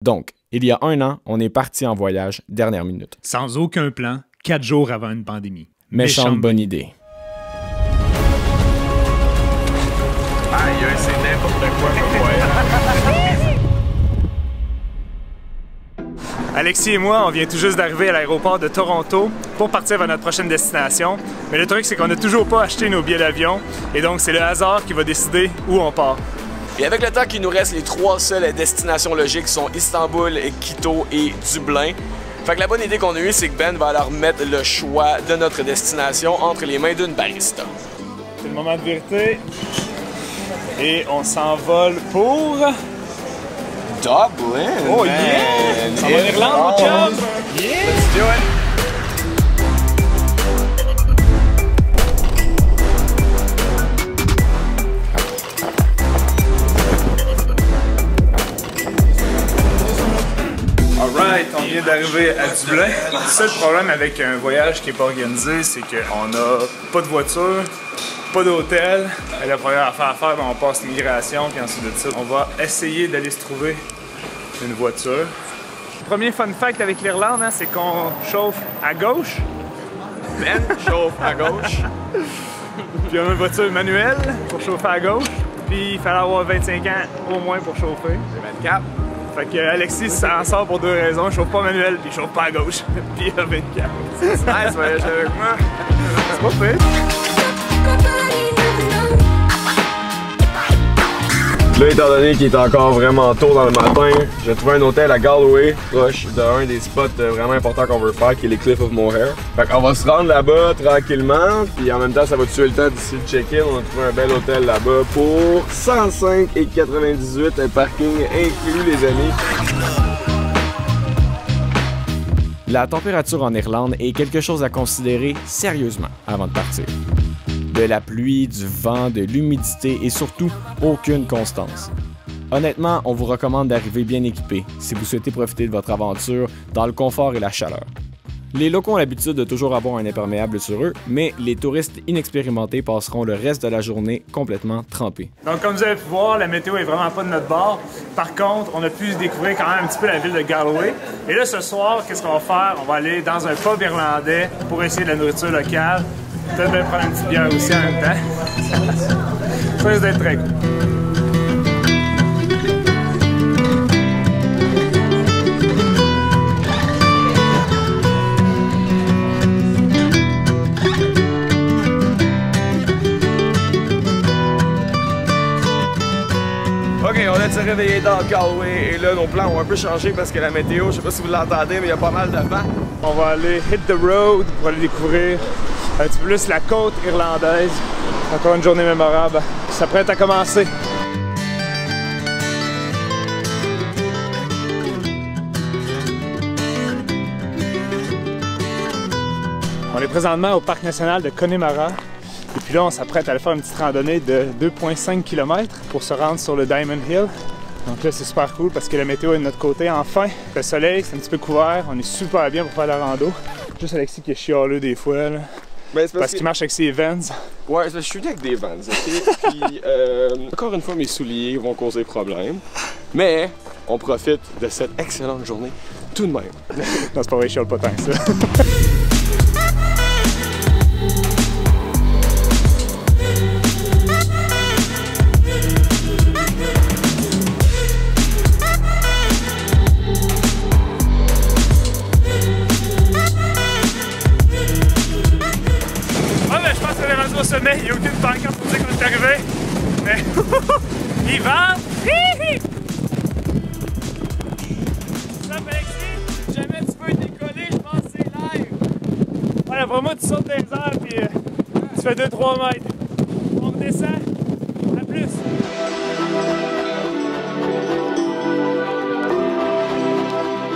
Donc, il y a 1 an, on est parti en voyage dernière minute. Sans aucun plan, 4 jours avant une pandémie. Méchante bonne idée. Aïe, c'est n'importe quoi comme voyage. Alexis et moi, on vient tout juste d'arriver à l'aéroport de Toronto pour partir vers notre prochaine destination. Mais le truc, c'est qu'on n'a toujours pas acheté nos billets d'avion. Et donc, c'est le hasard qui va décider où on part. Et avec le temps qu'il nous reste, les 3 seules destinations logiques sont Istanbul, Quito et Dublin. Fait que la bonne idée qu'on a eue, c'est que Ben va alors mettre le choix de notre destination entre les mains d'une barista. C'est le moment de vérité. Et on s'envole pour... Dublin! Oh yeah! Ça va en Irlande, mon chum! Yeah! Let's do it! Alright, on vient d'arriver à Dublin. Le seul problème avec un voyage qui n'est pas organisé, c'est qu'on n'a pas de voiture, pas d'hôtel. La première affaire à faire, on passe l'immigration, puis ensuite de ça, on va essayer d'aller se trouver une voiture. Le premier fun fact avec l'Irlande, hein, c'est qu'on chauffe à gauche. Ben chauffe à gauche. Puis on a une voiture manuelle pour chauffer à gauche. Puis il fallait avoir 25 ans au moins pour chauffer. J'ai 24. Fait que Alexis s'en sort pour 2 raisons. Il chauffe pas manuel, puis il chauffe pas à gauche. Puis il a 24. C'est nice, voyager avec moi. C'est pas fait. Là, étant donné qu'il est encore vraiment tôt dans le matin, j'ai trouvé un hôtel à Galway, proche d'un des spots vraiment importants qu'on veut faire, qui est les Cliffs of Moher. Fait qu'on va se rendre là-bas tranquillement, puis en même temps, ça va tuer le temps d'ici le check-in. On a trouvé un bel hôtel là-bas pour 105,98 $, un parking inclus, les amis. La température en Irlande est quelque chose à considérer sérieusement avant de partir. De la pluie, du vent, de l'humidité et surtout aucune constance. Honnêtement, on vous recommande d'arriver bien équipé si vous souhaitez profiter de votre aventure dans le confort et la chaleur. Les locaux ont l'habitude de toujours avoir un imperméable sur eux, mais les touristes inexpérimentés passeront le reste de la journée complètement trempés. Donc comme vous avez pu voir, la météo est vraiment pas de notre bord. Par contre, on a pu découvrir quand même un petit peu la ville de Galway. Et là, ce soir, qu'est-ce qu'on va faire? On va aller dans un pub irlandais pour essayer de la nourriture locale. Peut-être bien prendre une petite bière aussi en même temps. Ça risque d'être très cool. Ok, on est réveillé dans Galway et là, nos plans ont un peu changé parce que la météo, je sais pas si vous l'entendez, mais il y a pas mal de vent. On va aller hit the road pour aller découvrir un petit peu plus la côte irlandaise. Encore une journée mémorable. Ça s'apprête à commencer. On est présentement au parc national de Connemara. Et puis là, on s'apprête à aller faire une petite randonnée de 2,5 km pour se rendre sur le Diamond Hill. Donc là, c'est super cool parce que la météo est de notre côté. Enfin, le soleil, c'est un petit peu couvert. On est super bien pour faire la rando. Juste Alexis qui est chialeux des fois, là. Ben, Parce qu'il marche avec ses Vans. Ouais, je suis avec des Vans, ok? Puis, encore une fois, mes souliers vont causer problème. Mais, on profite de cette excellente journée tout de même. Non, c'est pas vrai, je chiale pas tant que ça. Au sommet, il n'y a aucune pancarte pour dire qu'on est arrivé. Mais il va! Ça, Alexis, si jamais tu peux décoller, je pense que c'est live. Ouais, après moi, tu sautes dans les airs puis tu fais 2-3 mètres. On redescend. À plus.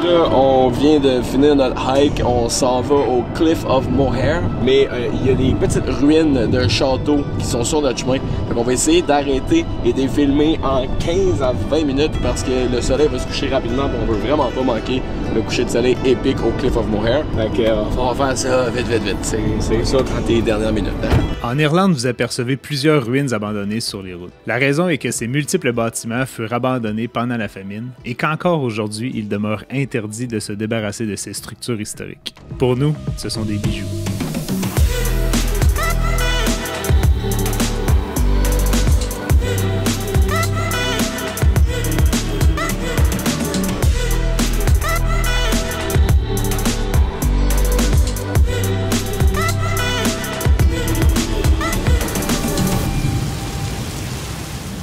Là, on vient de finir notre hike, on s'en va au Cliff of Moher, mais il y a des petites ruines d'un château qui sont sur notre chemin. Donc on va essayer d'arrêter et de les filmer en 15 à 20 minutes parce que le soleil va se coucher rapidement et on veut vraiment pas manquer le coucher de soleil épique au Cliff of Moher. Donc on va faire ça vite. C'est ça dans tes dernières minutes. En Irlande, vous apercevez plusieurs ruines abandonnées sur les routes. La raison est que ces multiples bâtiments furent abandonnés pendant la famine et qu'encore aujourd'hui, il demeure interdit de se débarrasser de ces structures historiques. Pour nous, ce sont des bijoux.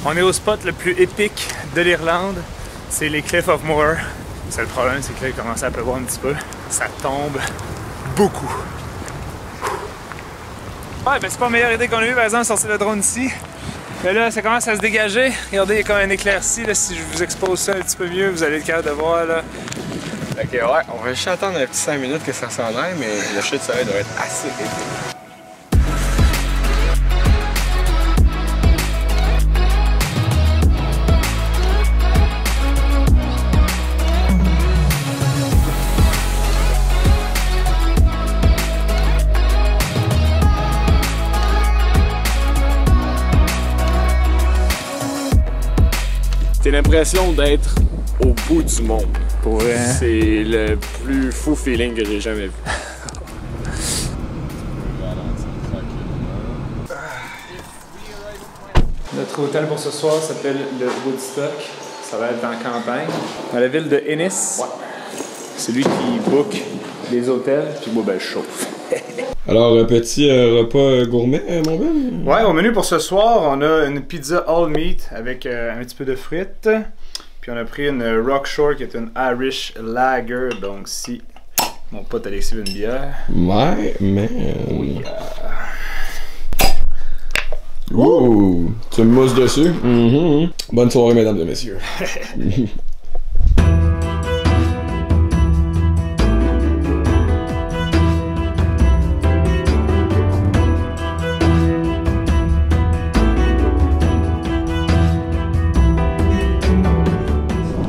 On est au spot le plus épique de l'Irlande, c'est les Cliff of Moher. C'est le problème, c'est que là, il commence à pleuvoir un petit peu. Ça tombe beaucoup. Ouais, ben c'est pas la meilleure idée qu'on a eue, par exemple, sortir le drone ici. Mais là, ça commence à se dégager. Regardez, il y a comme un éclairci. Là, si je vous expose ça un petit peu mieux, vous allez être capable de voir. Là. Ok, ouais, on va juste attendre un petit 5 minutes que ça s'en aille, mais le chute de soleil doit être assez épique. J'ai l'impression d'être au bout du monde. Pour vrai. C'est le plus fou feeling que j'ai jamais vu. Notre hôtel pour ce soir s'appelle le Woodstock. Ça va être en campagne, dans la ville de Ennis. Ouais. C'est lui qui book les hôtels, puis moi, ben, je chauffe. Alors, un petit repas gourmet, mon Ben? Ouais, au menu pour ce soir, on a une pizza all meat avec un petit peu de frites. Puis on a pris une Rockshore qui est une Irish Lager. Donc si mon pote Alexis veut une bière. Ouais, man. Ouh, tu me mousses dessus? Bonne soirée, mesdames et messieurs.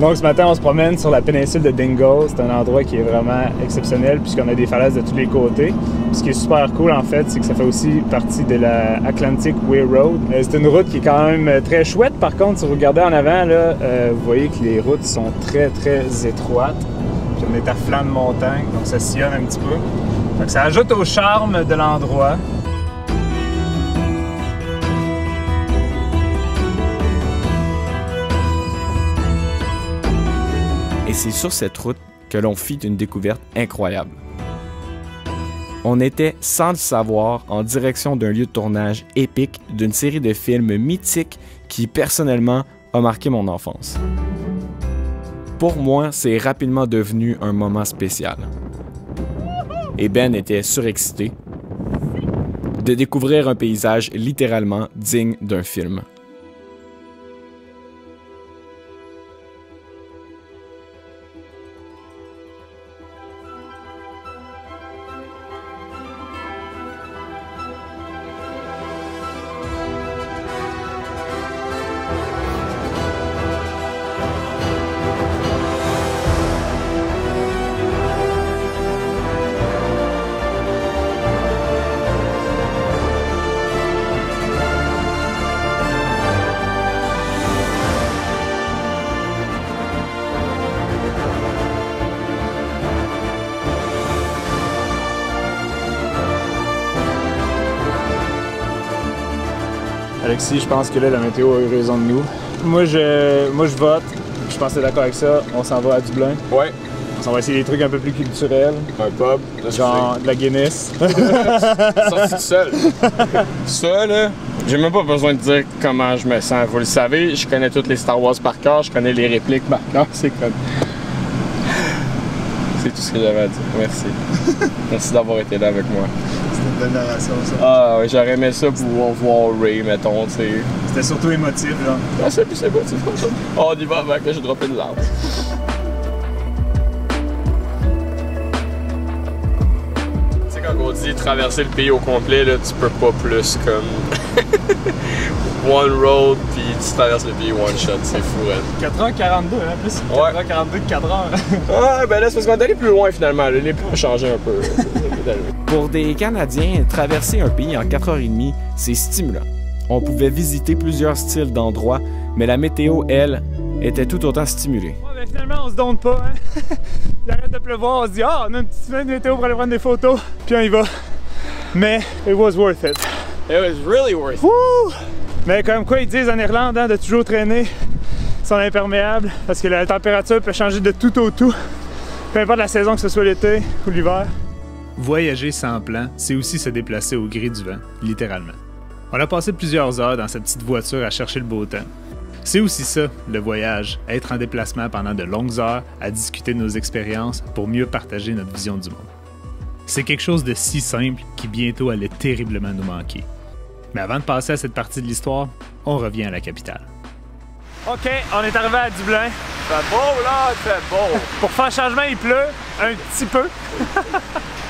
Donc ce matin, on se promène sur la péninsule de Dingle. C'est un endroit qui est vraiment exceptionnel puisqu'on a des falaises de tous les côtés. Puis ce qui est super cool en fait, c'est que ça fait aussi partie de la Atlantic Way Road. C'est une route qui est quand même très chouette. Par contre, si vous regardez en avant, là, vous voyez que les routes sont très étroites. Puis on est à flanc de montagne, donc ça sillonne un petit peu. Donc ça ajoute au charme de l'endroit. Et c'est sur cette route que l'on fit une découverte incroyable. On était, sans le savoir, en direction d'un lieu de tournage épique d'une série de films mythiques qui, personnellement, a marqué mon enfance. Pour moi, c'est rapidement devenu un moment spécial. Et Ben était surexcité de découvrir un paysage littéralement digne d'un film. Alexis, je pense que là, la météo a eu raison de nous. Moi, je vote. Je pense que t'es d'accord avec ça. On s'en va à Dublin. Ouais. On va essayer des trucs un peu plus culturels. Un pub. Genre de la Guinness. Sorti tout seul. Ça, là, j'ai même pas besoin de dire comment je me sens. Vous le savez, je connais toutes les Star Wars par cœur, je connais les répliques par cœur. C'est comme... C'est tout ce que j'avais à dire. Merci. Merci d'avoir été là avec moi. C'était une belle narration, ça. Ah oui, j'aurais aimé ça pour voir Ray, mettons, tu sais. C'était surtout émotif, là. Ah, c'est plus émotif comme ça. Oh, on y va avant que je droppe une lampe. traverser le pays au complet, là, tu peux pas plus comme one road puis tu traverses le pays one shot, c'est fou. 4h42, hein, plus 4h42 que 4h. Ouais, ben là c'est parce qu'on est allé plus loin finalement, là. Les points ont changé un peu. Pour des Canadiens, traverser un pays en 4h30, c'est stimulant. On pouvait visiter plusieurs styles d'endroits, mais la météo, elle, était tout autant stimulée. Ouais, ben finalement, on se donne pas, hein. Il arrête de pleuvoir, on se dit, ah, on a une petite semaine de météo pour aller prendre des photos, puis on y va. Mais, it was worth it. It was really worth it. Woo! Mais comme quoi ils disent en Irlande, hein, de toujours traîner son imperméable, parce que la température peut changer de tout au tout, peu importe la saison, que ce soit l'été ou l'hiver. Voyager sans plan, c'est aussi se déplacer au gré du vent, littéralement. On a passé plusieurs heures dans cette petite voiture à chercher le beau temps. C'est aussi ça, le voyage, être en déplacement pendant de longues heures à discuter de nos expériences pour mieux partager notre vision du monde. C'est quelque chose de si simple qui bientôt allait terriblement nous manquer. Mais avant de passer à cette partie de l'histoire, on revient à la capitale. OK, on est arrivé à Dublin. Il fait beau là, il fait beau. Pour faire changement, il pleut un petit peu.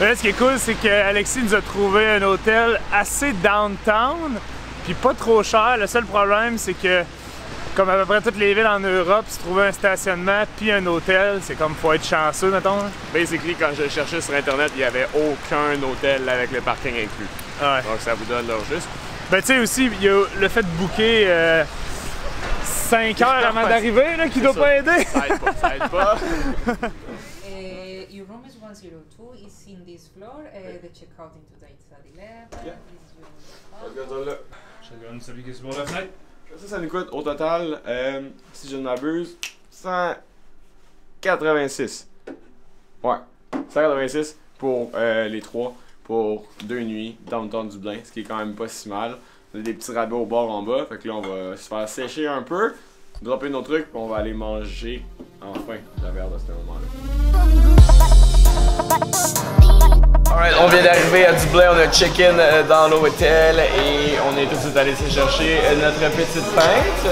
Mais là, ce qui est cool, c'est qu'Alexis nous a trouvé un hôtel assez downtown, puis pas trop cher. Le seul problème, c'est que, comme à peu près toutes les villes en Europe, se trouver un stationnement puis un hôtel, c'est comme faut être chanceux, mettons. Basically, quand je cherchais sur Internet, il n'y avait aucun hôtel avec le parking inclus. Ouais. Donc ça vous donne leur juste. Ben tu sais aussi, il y a le fait de booker 5 heures avant d'arriver là, qui doit pas aider. Ça aide pas, ça aide pas. Your room is 102. It's in this floor. The checkout into that is at 11. Yeah. This is your Je donne celui qui est sur la fenêtre. Ça nous coûte au total, si je ne m'abuse, 186. Ouais, 186 pour les trois, pour 2 nuits downtown Dublin, ce qui est quand même pas si mal. On a des petits rabais au bord en bas, fait que là on va se faire sécher un peu, dropper nos trucs, puis on va aller manger enfin la merde à ce moment-là. Alright, on vient d'arriver à Dublin, on a check-in dans l'hôtel et on est tout de suite allé se chercher notre petite pinte.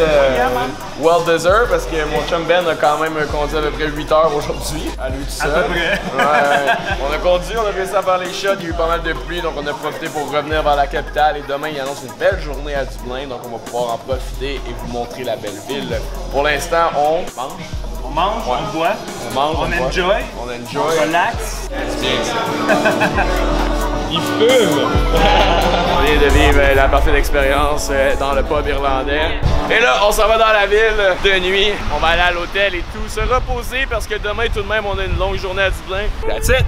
Well deserved parce que mon chum Ben a quand même conduit à peu près 8 heures aujourd'hui, à lui tout seul. À peu près. Ouais, on a conduit, on a réussi à faire les shots, il y a eu pas mal de pluie donc on a profité pour revenir vers la capitale et demain il annonce une belle journée à Dublin donc on va pouvoir en profiter et vous montrer la belle ville. Pour l'instant, on mange. On mange, Ouais. on boit, On mange, on boit, enjoy, on on enjoy. relax. C'est bien ça. Il fume! On vient de vivre la parfaite expérience dans le pub irlandais. Et là, on s'en va dans la ville de nuit. On va aller à l'hôtel et tout, se reposer parce que demain, tout de même, on a une longue journée à Dublin. That's it!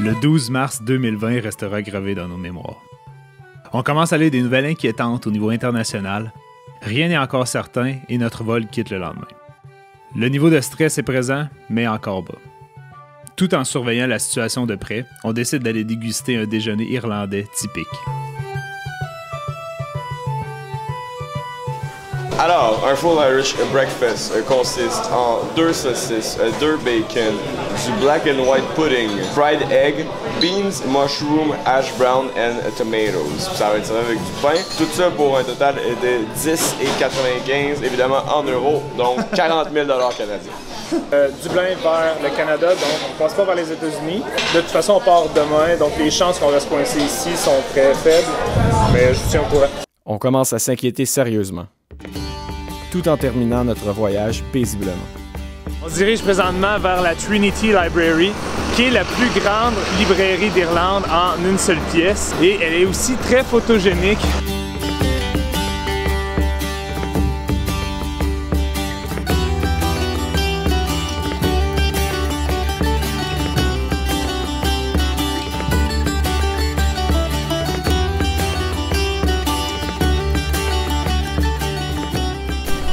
Le 12 mars 2020 restera gravé dans nos mémoires. On commence à lire des nouvelles inquiétantes au niveau international. Rien n'est encore certain et notre vol quitte le lendemain. Le niveau de stress est présent, mais encore bas. Tout en surveillant la situation de près, on décide d'aller déguster un déjeuner irlandais typique. Alors, un full Irish breakfast consiste en 2 saucisses, 2 bacon, du black and white pudding, fried egg, beans, mushroom, hash brown and tomatoes. Ça va être servi avec du pain. Tout ça pour un total de 10,95 évidemment en euros, donc 40 000 $ canadiens. Dublin vers le Canada, donc on passe pas par les États-Unis. De toute façon, on part demain, donc les chances qu'on reste coincé ici sont très faibles, mais je vous tiens au courant. On commence à s'inquiéter sérieusement, tout en terminant notre voyage paisiblement. On se dirige présentement vers la Trinity Library, qui est la plus grande librairie d'Irlande en une seule pièce, et elle est aussi très photogénique.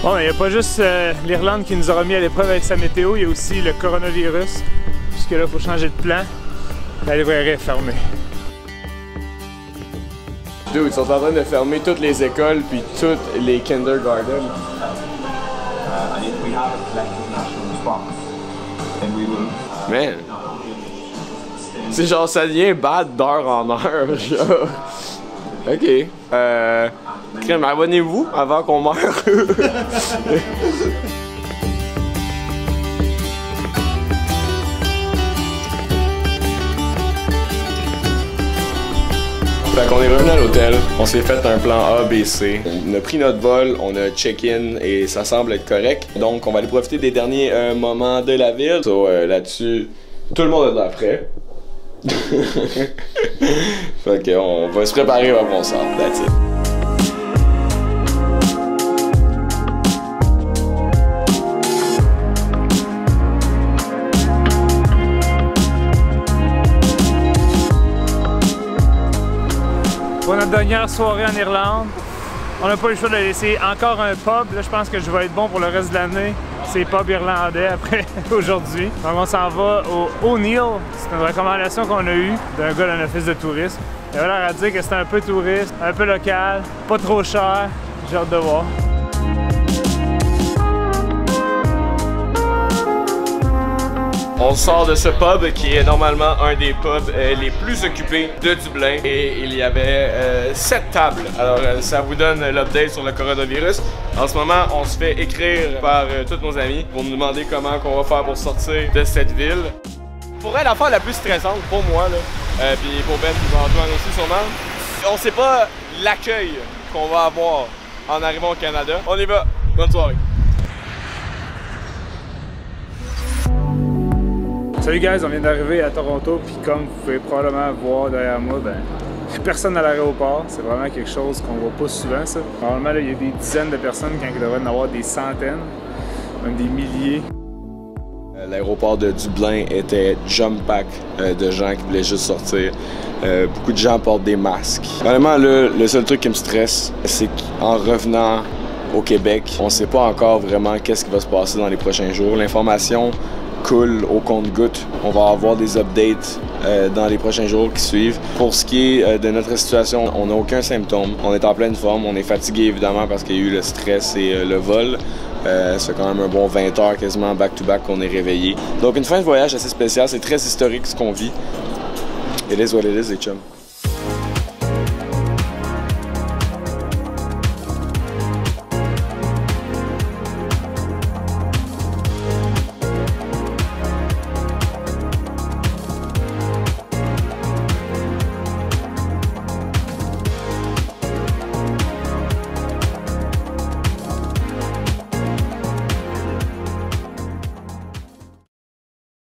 Bon, il n'y a pas juste l'Irlande qui nous aura mis à l'épreuve avec sa météo, il y a aussi le coronavirus, puisque là, il faut changer de plan. La librairie est fermée. Dude, ils sont en train de fermer toutes les écoles puis toutes les kindergarten. Man! C'est genre, ça devient bad d'heure en heure, genre. Ok. Crème, abonnez-vous avant qu'on meure. Fait qu'on est revenu à l'hôtel, on s'est fait un plan A, B, C. On a pris notre vol, on a check-in et ça semble être correct. Donc on va aller profiter des derniers moments de la ville. So, là-dessus, tout le monde est là prêt. Fait qu'on va se préparer avant qu'on sorte. That's it. Pour notre dernière soirée en Irlande, on n'a pas eu le choix de laisser encore un pub. Là, je pense que je vais être bon pour le reste de l'année. C'est pub irlandais après aujourd'hui. Donc on s'en va au O'Neill. C'est une recommandation qu'on a eue d'un gars d'un office de tourisme. Il avait l'air à dire que c'était un peu touriste, un peu local, pas trop cher. J'ai hâte de voir. On sort de ce pub qui est normalement un des pubs les plus occupés de Dublin et il y avait 7 tables. Alors ça vous donne l'update sur le coronavirus. En ce moment, on se fait écrire par tous nos amis pour nous demander comment on va faire pour sortir de cette ville. Pour elle, l'affaire la plus stressante pour moi, puis pour Ben et pour Antoine aussi sûrement, on sait pas l'accueil qu'on va avoir en arrivant au Canada. On y va. Bonne soirée. Salut guys, on vient d'arriver à Toronto, puis comme vous pouvez probablement voir derrière moi, ben, personne à l'aéroport. C'est vraiment quelque chose qu'on voit pas souvent, ça. Normalement, là, il y a des dizaines de personnes quand il devrait y en avoir des centaines, même des milliers. L'aéroport de Dublin était jump-pack de gens qui voulaient juste sortir. Beaucoup de gens portent des masques. Vraiment, le seul truc qui me stresse, c'est qu'en revenant au Québec, on sait pas encore vraiment qu'est-ce qui va se passer dans les prochains jours. L'information coule au compte-gouttes. On va avoir des updates dans les prochains jours qui suivent. Pour ce qui est de notre situation, on n'a aucun symptôme. On est en pleine forme. On est fatigué évidemment parce qu'il y a eu le stress et le vol. Ça fait quand même un bon 20 heures quasiment back-to-back qu'on est réveillé. Donc une fin de voyage assez spéciale. C'est très historique ce qu'on vit. It is what it is, les chums.